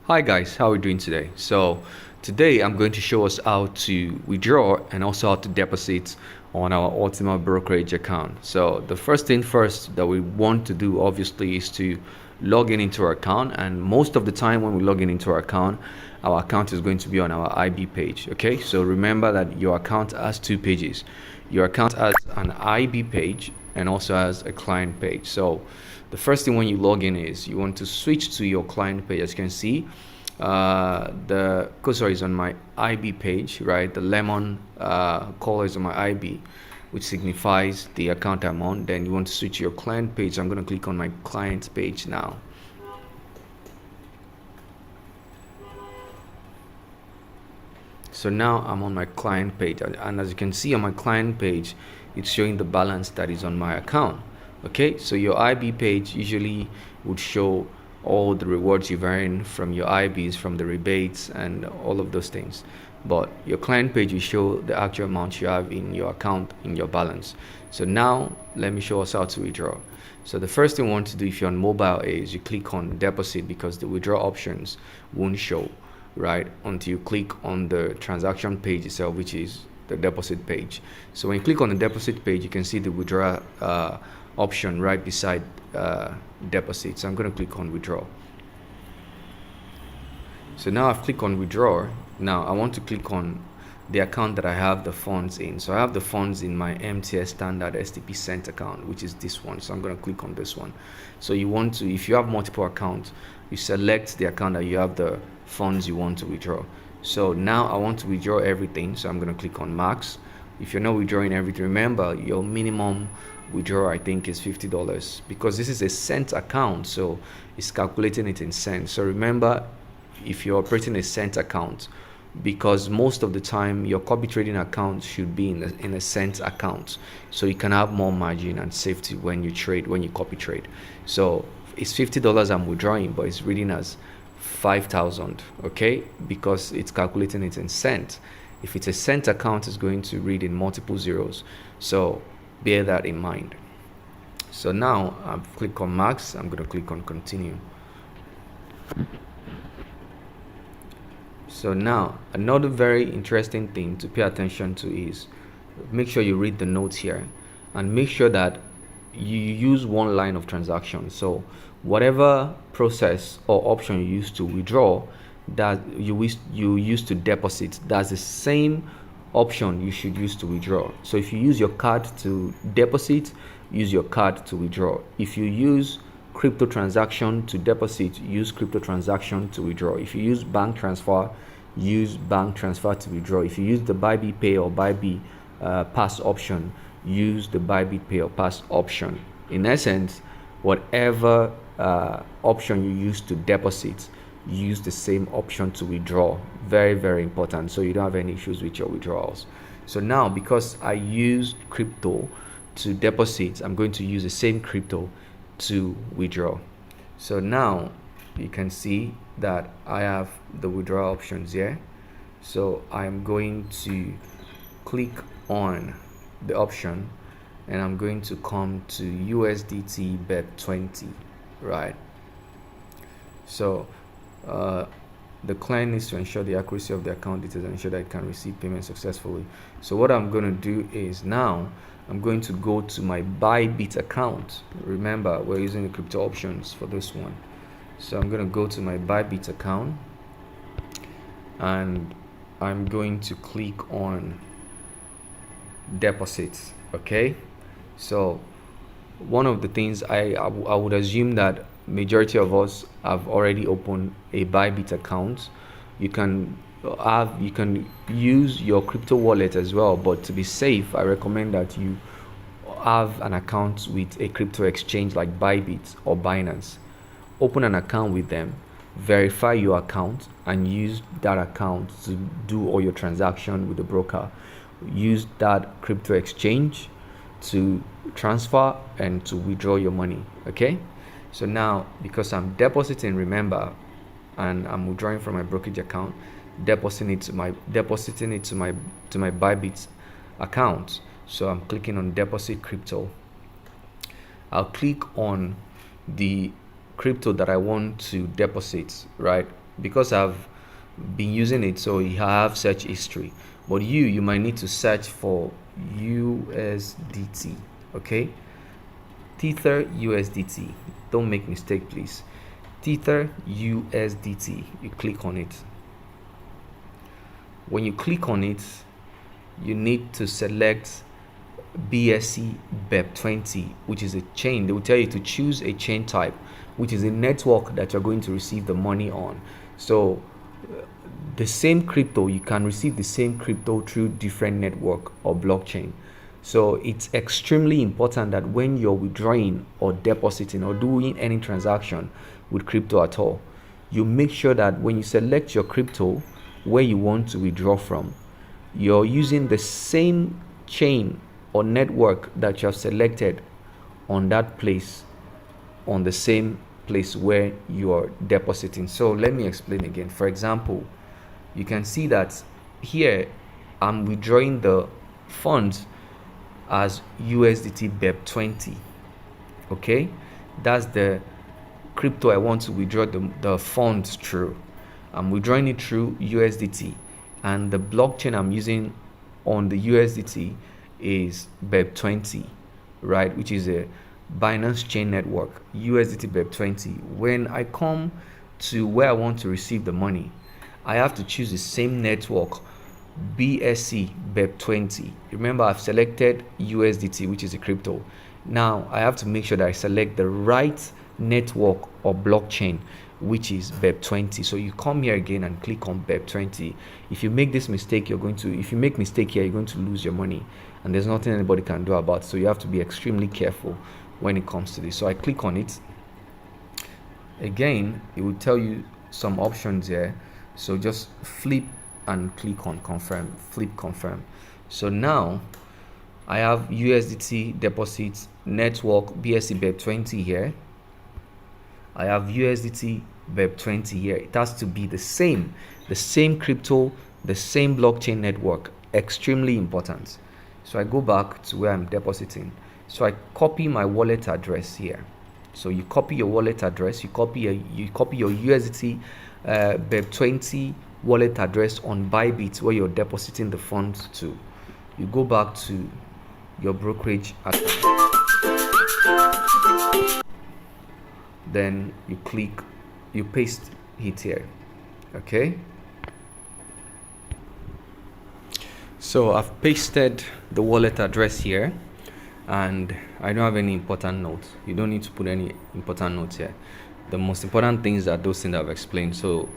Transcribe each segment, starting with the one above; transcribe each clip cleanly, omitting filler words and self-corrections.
Hi guys, how are we doing today? So today I'm going to show us how to withdraw and also how to deposit on our Ultima brokerage account. So the first thing first that we want to do obviously is to log in into our account, and most of the time when we log in into our account is going to be on our IB page. Okay, so remember that your account has two pages. Your account has an IB page and also has a client page. So the first thing when you log in is you want to switch to your client page. As you can see, the cursor is on my IB page, right? The lemon color is on my IB, which signifies the account I'm on. Then you want to switch to your client page. I'm going to click on my client page now. So now I'm on my client page, and as you can see on my client page, it's showing the balance that is on my account. Okay, so your IB page usually would show all the rewards you've earned from your IBs, from the rebates and all of those things, but your client page will show the actual amount you have in your account, in your balance. So now let me show us how to withdraw. So the first thing you want to do if you're on mobile is you click on deposit, because the withdraw options won't show right until you click on the transaction page itself, which is the deposit page. So when you click on the deposit page, you can see the withdraw option right beside deposit. So I'm going to click on withdraw. So now I've clicked on withdraw. Now I want to click on the account that I have the funds in. So I have the funds in my MTS standard STP Cent account, which is this one. So I'm going to click on this one. So you want to, if you have multiple accounts, you select the account that you have the funds you want to withdraw. So now I want to withdraw everything, so I'm going to click on max. If you're not withdrawing everything, remember your minimum withdrawal I think is $50, because this is a cent account, so it's calculating it in cents. So remember, if you're operating a cent account, because most of the time your copy trading account should be in a cent account, so you can have more margin and safety when you trade, when you copy trade. So it's $50 I'm withdrawing, but it's reading as 5,000, okay, because it's calculating it in cent. If it's a cent account, it's going to read in multiple zeros, so bear that in mind. So now I've clicked on max. I'm going to click on continue. So now another very interesting thing to pay attention to is make sure you read the notes here and make sure that you use one line of transaction. So whatever process or option you use to withdraw, that you use to deposit, that's the same option you should use to withdraw. So if you use your card to deposit, use your card to withdraw. If you use crypto transaction to deposit, use crypto transaction to withdraw. If you use bank transfer, use bank transfer to withdraw. If you use the Bybit Pay or Bybit Pass option, use the Bybit Pay or Pass option. In essence, whatever option you use to deposit, use the same option to withdraw. Very, very important, so you don't have any issues with your withdrawals. So now, because I used crypto to deposit, I'm going to use the same crypto to withdraw. So now you can see that I have the withdrawal options here. So I'm going to click on the option and I'm going to come to USDT BEP20, right? So the client needs to ensure the accuracy of the account details and ensure that it can receive payment successfully. So what I'm going to do is now I'm going to go to my Bybit account. Remember, we're using the crypto options for this one. So I'm going to go to my Bybit account and I'm going to click on deposits. Okay, so one of the things I would assume that majority of us have already opened a Bybit account. You can use your crypto wallet as well, but to be safe, I recommend that you have an account with a crypto exchange like Bybit or Binance. Open an account with them, verify your account, and use that account to do all your transaction with the broker. Use that crypto exchange to transfer and to withdraw your money. Okay, so now because I'm depositing, remember, and I'm withdrawing from my brokerage account, depositing it to my Bybit account. So I'm clicking on deposit crypto. I'll click on the crypto that I want to deposit, right? because I've been using it, so you have search history. But you might need to search for USDT. Okay, Tether USDT. Don't make mistake, please. Tether USDT. You click on it. When you click on it, you need to select BSC BEP20, which is a chain. They will tell you to choose a chain type, which is a network that you're going to receive the money on. So the same crypto, you can receive the same crypto through different network or blockchain. So it's extremely important that when you're withdrawing or depositing or doing any transaction with crypto at all, you make sure that when you select your crypto where you want to withdraw from, you're using the same chain or network that you have selected on that place, on the same place where you are depositing. So let me explain again. For example, you can see that here I'm withdrawing the funds as USDT BEP20. Okay, that's the crypto I want to withdraw the funds through. I'm withdrawing it through USDT, and the blockchain I'm using on the USDT is BEP20, right, which is a Binance chain network, USDT BEP20. When I come to where I want to receive the money, I have to choose the same network, BSC BEP20. Remember, I've selected USDT, which is a crypto. Now I have to make sure that I select the right network or blockchain, which is BEP20. So you come here again and click on BEP20. If you make this mistake, if you make mistake here, you're going to lose your money, and there's nothing anybody can do about it. So you have to be extremely careful when it comes to this. So I click on it. Again, it will tell you some options here. So just flip and click on confirm, flip confirm. So now I have USDT deposits network BSC BEP20 here. I have USDT BEP20 here. It has to be the same crypto, the same blockchain network. Extremely important. So I go back to where I'm depositing. So I copy my wallet address here. So you copy your wallet address, you copy your USDT BEP20 wallet address on Bybit where you're depositing the funds to. You go back to your brokerage account. Then you paste it here. Okay, so I've pasted the wallet address here, and I don't have any important notes. You don't need to put any important notes here. The most important things are those things I've explained. So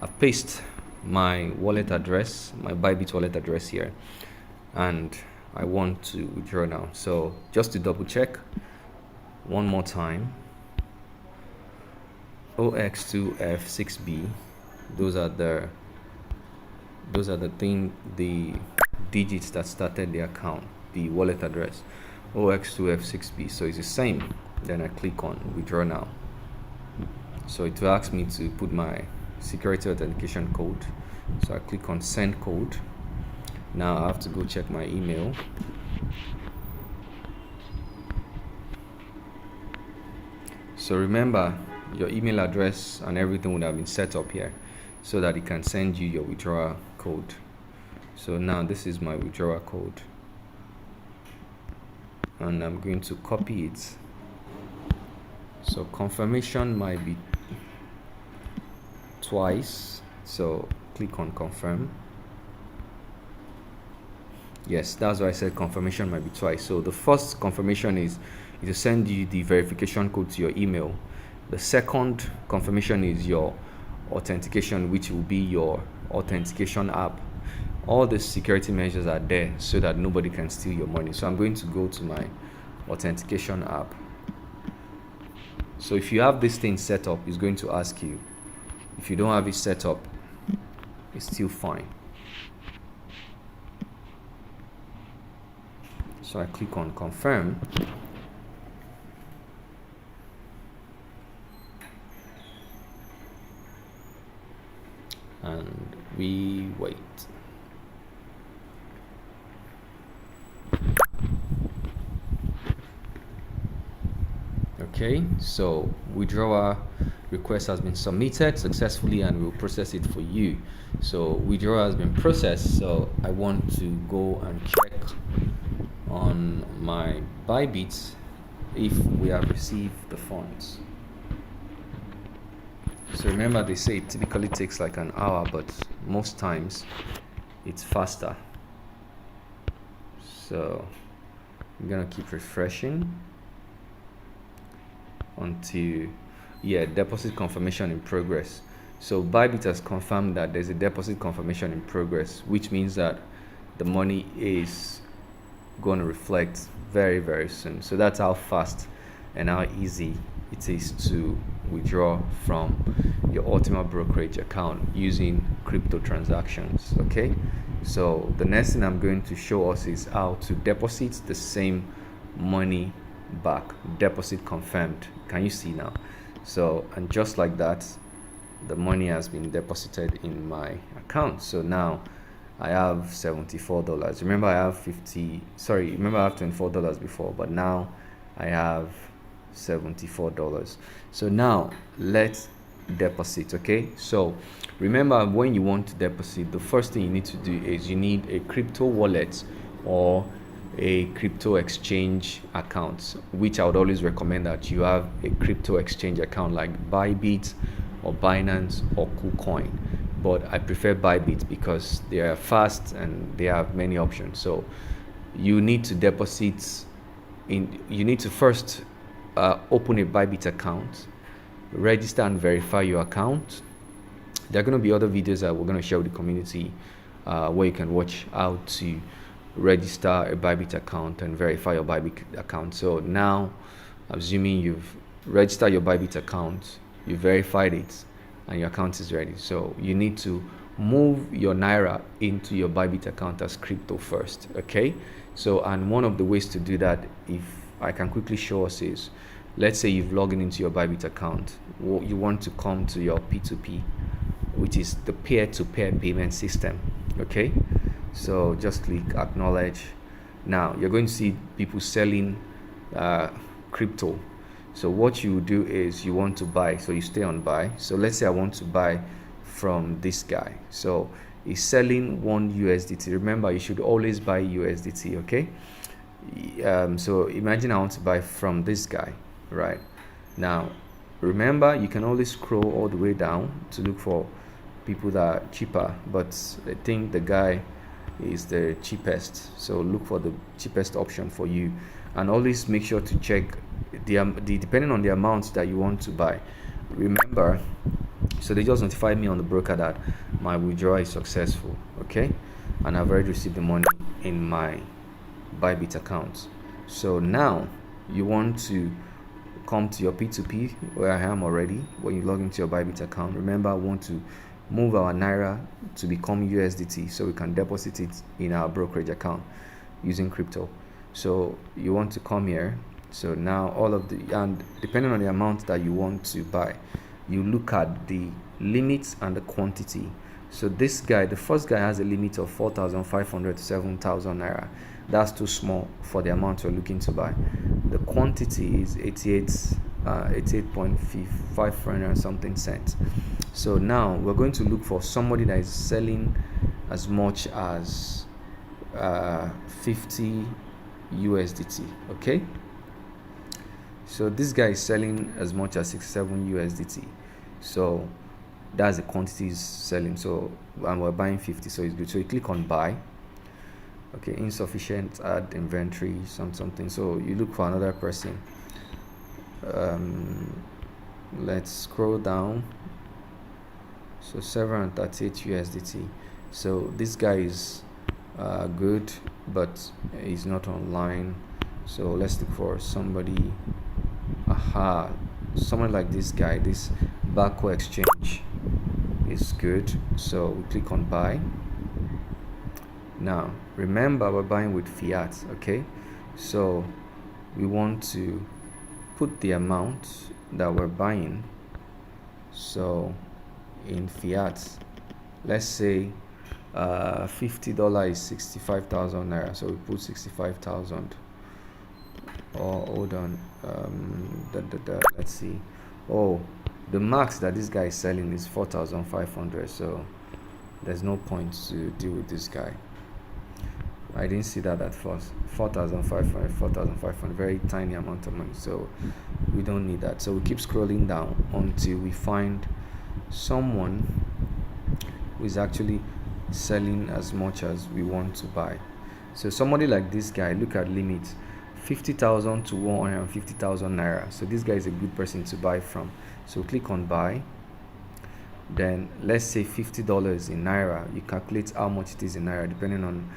I've pasted my wallet address, my Bybit wallet address here, and I want to withdraw now. So just to double check one more time, OX2F6B, those are the digits that started the account, the wallet address, OX2F6B. So it's the same. Then I click on withdraw now. So it will ask me to put my security authentication code. So I click on send code. Now I have to go check my email. So remember, your email address and everything would have been set up here so that it can send you your withdrawal code. So now this is my withdrawal code, and I'm going to copy it. So confirmation might be twice, so click on confirm. Yes, that's why I said confirmation might be twice. So the first confirmation is to send you the verification code to your email. The second confirmation is your authentication, which will be your authentication app. All the security measures are there so that nobody can steal your money. So I'm going to go to my authentication app. So if you have this thing set up, it's going to ask you. If you don't have it set up, it's still fine. So I click on confirm. And we wait. Okay, so withdrawal request has been submitted successfully and we'll process it for you. So withdrawal has been processed, so I want to go and check on my Bybit if we have received the funds. So remember, they say it typically takes like an hour, but most times it's faster. So I'm gonna keep refreshing until, yeah, deposit confirmation in progress. So Bybit has confirmed that there's a deposit confirmation in progress, which means that the money is going to reflect very, very soon. So that's how fast and how easy it is to withdraw from your Ultima brokerage account using crypto transactions. Okay, so the next thing I'm going to show us is how to deposit the same money back. Deposit confirmed. Can you see now? So, and just like that, the money has been deposited in my account. So now I have $74. Remember I have remember I have $24 before, but now I have $74. So now let's deposit. Okay, so remember, when you want to deposit, the first thing you need to do is you need a crypto wallet or a crypto exchange account, which I would always recommend that you have a crypto exchange account like Bybit or Binance or KuCoin, but I prefer Bybit because they are fast and they have many options. So you need to deposit you need to first open a Bybit account, register and verify your account. There are going to be other videos that we're going to share with the community where you can watch how to register a Bybit account and verify your Bybit account. So now, assuming you've registered your Bybit account, you verified it, and your account is ready. So you need to move your Naira into your Bybit account as crypto first. Okay, so and one of the ways to do that, if I can quickly show us, is let's say you've logged into your Bybit account. You want to come to your P2P, which is the peer-to-peer payment system. Okay, so just click acknowledge. Now you're going to see people selling crypto. So what you do is you want to buy, so you stay on buy. So let's say I want to buy from this guy. So he's selling $1 USDT. Remember, you should always buy USDT. Okay, so imagine I want to buy from this guy. Right now, remember, you can always scroll all the way down to look for people that are cheaper, but I think the guy is the cheapest, so look for the cheapest option for you, and always make sure to check the depending on the amount that you want to buy. Remember, so they just notified me on the broker that my withdrawal is successful. Okay, and I've already received the money in my Bybit account. So now you want to come to your P2P where I am already. When you log into your Bybit account, remember, I want to move our Naira to become USDT so we can deposit it in our brokerage account using crypto. So you want to come here. So now and depending on the amount that you want to buy, you look at the limits and the quantity. So this guy, the first guy, has a limit of 4,500 to 7,000 Naira. That's too small for the amount you're looking to buy. The quantity is 88.5 and something cents. So now we're going to look for somebody that is selling as much as 50 USDT. Okay, so this guy is selling as much as 67 USDT. So that's the quantity he's selling. So and we're buying 50, so it's good. So you click on buy. Okay, insufficient, add inventory, something. So you look for another person. Let's scroll down. So 738 USDT. So this guy is good, but he's not online. So let's look for somebody. Someone like this guy. This Barco exchange is good. So we click on buy. Now remember, we're buying with fiat. Okay, so we want to put the amount that we're buying. So in fiat, let's say $50 is 65,000 Naira. So we put 65,000. Oh, hold on. Let's see. Oh, the max that this guy is selling is 4,500, so there's no point to deal with this guy. I didn't see that at first. 4,500, 4,500, very tiny amount of money, so we don't need that. So we keep scrolling down until we find someone who is actually selling as much as we want to buy. So somebody like this guy, look at limits, 50,000 to 150,000 naira. So this guy is a good person to buy from. So click on buy. Then let's say $50 in naira. You calculate how much it is in naira depending on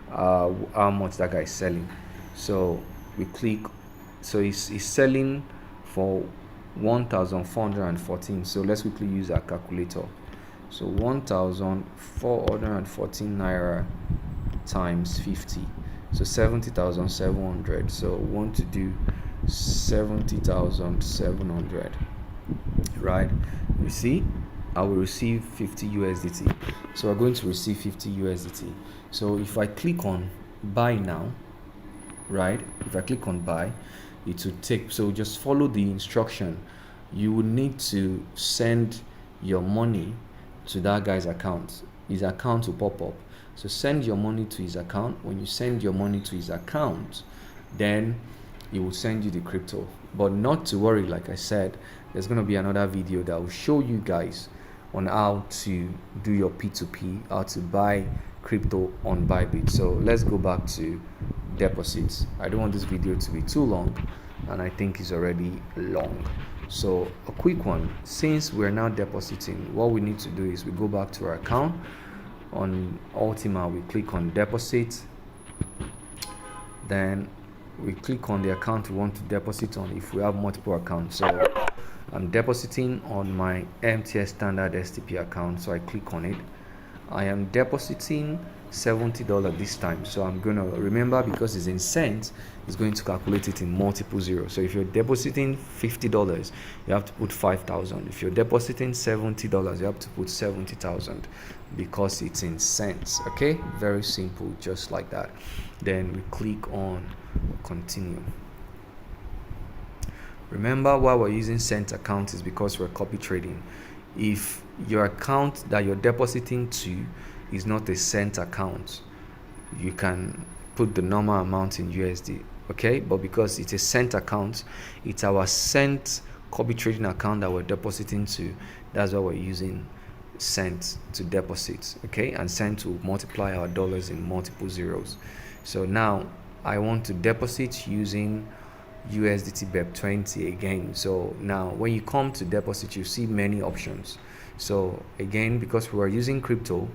how much that guy is selling. So we click. So he's selling for 1,414. So let's quickly use our calculator. So 1,414 naira times 50, so 70,700. So we want to do 70,700, right? You see, I will receive 50 USDT. So we're going to receive 50 USDT. So if I click on buy now, right, if I click on buy, it will take, so just follow the instruction. You will need to send your money to that guy's account. His account will pop up. So send your money to his account. When you send your money to his account, then he will send you the crypto. But not to worry, like I said, there's going to be another video that will show you guys on how to do your P2P, how to buy crypto on Bybit. So let's go back to deposits. I don't want this video to be too long, and I think it's already long. So a quick one, since we're now depositing, what we need to do is we go back to our account. On Ultima, we click on deposit, then we click on the account we want to deposit on if we have multiple accounts. So I'm depositing on my MTS standard STP account, so I click on it. I am depositing $70 this time, so I'm gonna remember, because it's in cents, it's going to calculate it in multiple zeros. So if you're depositing $50, you have to put 5,000. If you're depositing $70, you have to put 70,000, because it's in cents. Okay, very simple, just like that. Then we click on continue. Remember, why we're using cent account is because we're copy trading. If your account that you're depositing to is not a cent account, you can put the normal amount in USD, okay? But because it's a cent account, it's our cent copy trading account that we're depositing to. That's why we're using cent to deposit, okay? And cent to multiply our dollars in multiple zeros. So now I want to deposit using USDT BEP20 again. So now when you come to deposit, you see many options. So again, because we are using crypto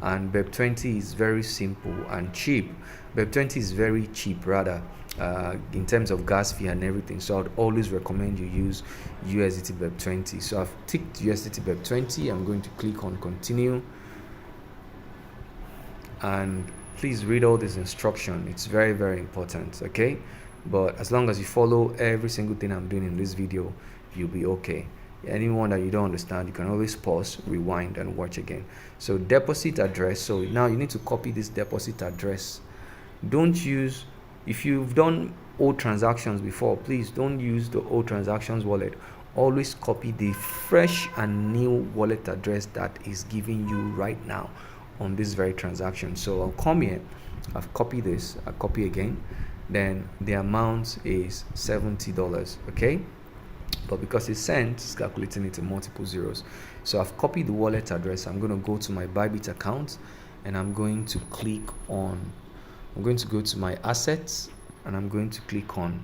and BEP20 is very simple and cheap, BEP20 is very cheap rather, in terms of gas fee and everything. So I'd always recommend you use USDT BEP20. So I've ticked USDT BEP20. I'm going to click on continue, and please read all this instruction. It's very, very important, okay? But as long as you follow every single thing I'm doing in this video, you'll be okay. Anyone that you don't understand, you can always pause, rewind, and watch again. So deposit address. So now you need to copy this deposit address. Don't use, if you've done old transactions before, please don't use the old transactions wallet. Always copy the fresh and new wallet address that is giving you right now on this very transaction. So I'll come here, I've copied this, I'll copy again. Then the amount is $70, okay? But because it's cents, it's calculating it in multiple zeros. So I've copied the wallet address. I'm going to go to my Bybit account, and I'm going to click on, I'm going to go to my assets, and I'm going to click on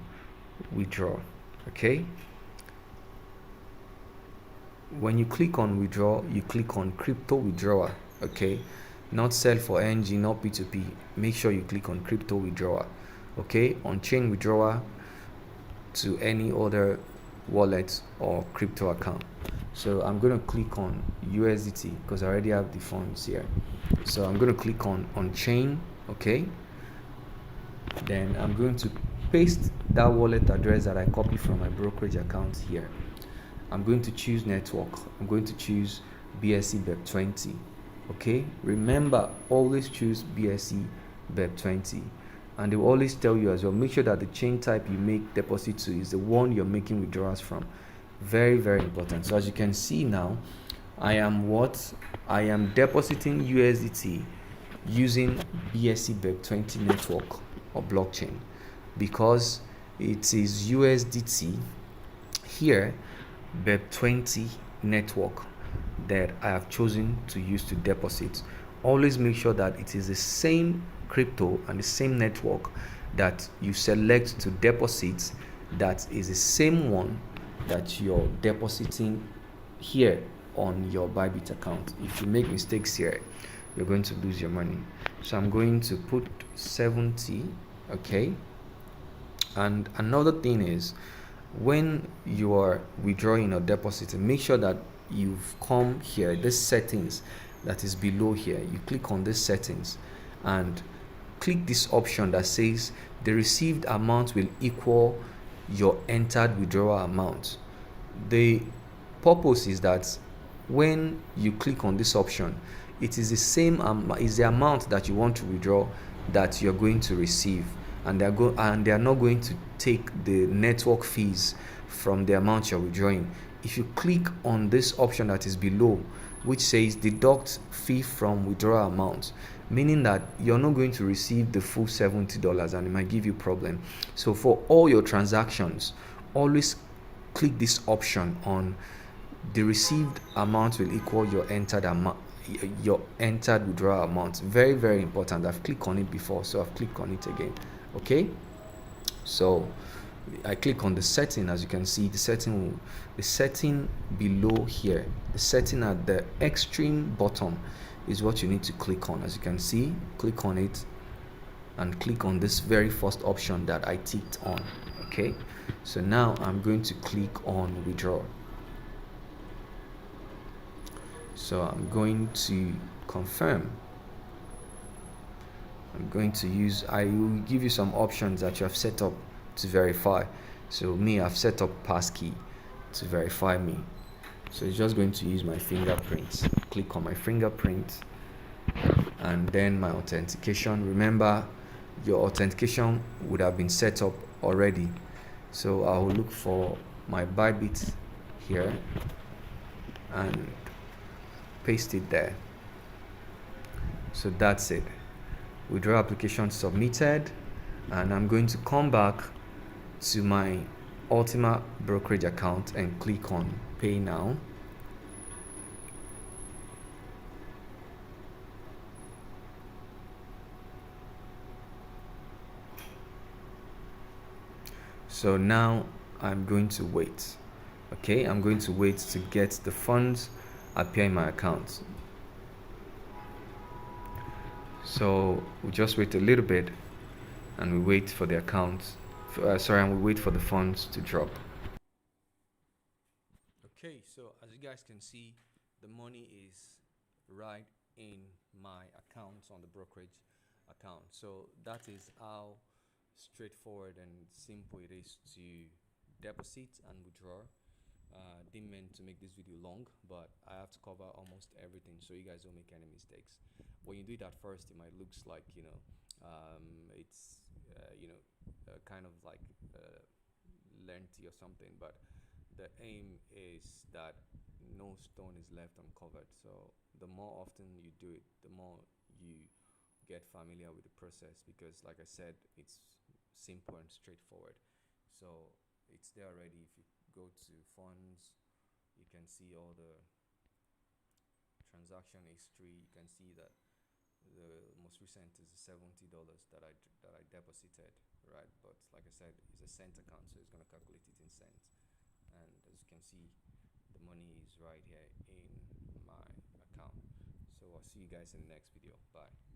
withdraw, okay? When you click on withdraw, you click on crypto withdrawal, okay? Not sell for NG, not P2P. Make sure you click on crypto withdrawal, okay? On chain withdrawal to any other wallet or crypto account. So I'm going to click on USDT because I already have the funds here. So I'm going to click on chain, okay? Then I'm going to paste that wallet address that I copied from my brokerage account here. I'm going to choose network. I'm going to choose BSC BEP20, okay? Remember, always choose BSC BEP20. And they will always tell you as well, make sure that the chain type you make deposit to is the one you're making withdrawals from. Very, very important. So as you can see now, I am depositing USDT using BSC BEP20 network or blockchain, because it is USDT here, BEP20 network, that I have chosen to use to deposit. Always make sure that it is the same crypto and the same network that you select to deposit, that is the same one that you're depositing here on your Bybit account. If you make mistakes here, you're going to lose your money. So I'm going to put 70. Okay. And another thing is, when you are withdrawing or depositing, make sure that you've come here, this settings that is below here, you click on this settings and click this option that says the received amount will equal your entered withdrawal amount. The purpose is that when you click on this option, it is the same is the amount that you want to withdraw that you're going to receive, and they are not going to take the network fees from the amount you're withdrawing. If you click on this option that is below, which says deduct fee from withdrawal amount, meaning that you're not going to receive the full $70 and it might give you problem. So for all your transactions, always click this option on the received amount will equal your entered amount, your entered withdrawal amount. Very, very important. I've clicked on it before, so I've clicked on it again. Okay, so I click on the setting. As you can see, the setting below here, the setting at the extreme bottom is what you need to click on. As you can see, click on it and click on this very first option that I ticked on. Okay, so now I'm going to click on withdraw. So I'm going to confirm. I'm going to use, I will give you some options that you have set up to verify. So me, I've set up passkey to verify me. So it's just going to use my fingerprint. Click on my fingerprint and then my authentication. Remember, your authentication would have been set up already. So I will look for my Bybit here and paste it there. So that's it. Withdraw application submitted, and I'm going to come back to my Ultima brokerage account and click on pay now. So now I'm going to wait. Okay, I'm going to wait to get the funds appear in my account. So we just wait a little bit and we wait for the account, and we wait for the funds to drop. Okay, so as you guys can see, the money is right in my account on the brokerage account. So that is how straightforward and simple it is to deposit and withdraw. Didn't mean to make this video long, but I have to cover almost everything so you guys don't make any mistakes. When you do it at first, it might looks like it's kind of like lengthy or something, but the aim is that no stone is left uncovered. So the more often you do it, the more you get familiar with the process, because like I said, it's simple and straightforward. So it's there already. If you go to funds, you can see all the transaction history. You can see that the most recent is $70 that I deposited, right? But like I said, it's a cent account, so it's going to calculate it in cents. And as you can see, the money is right here in my account. So I'll see you guys in the next video. Bye.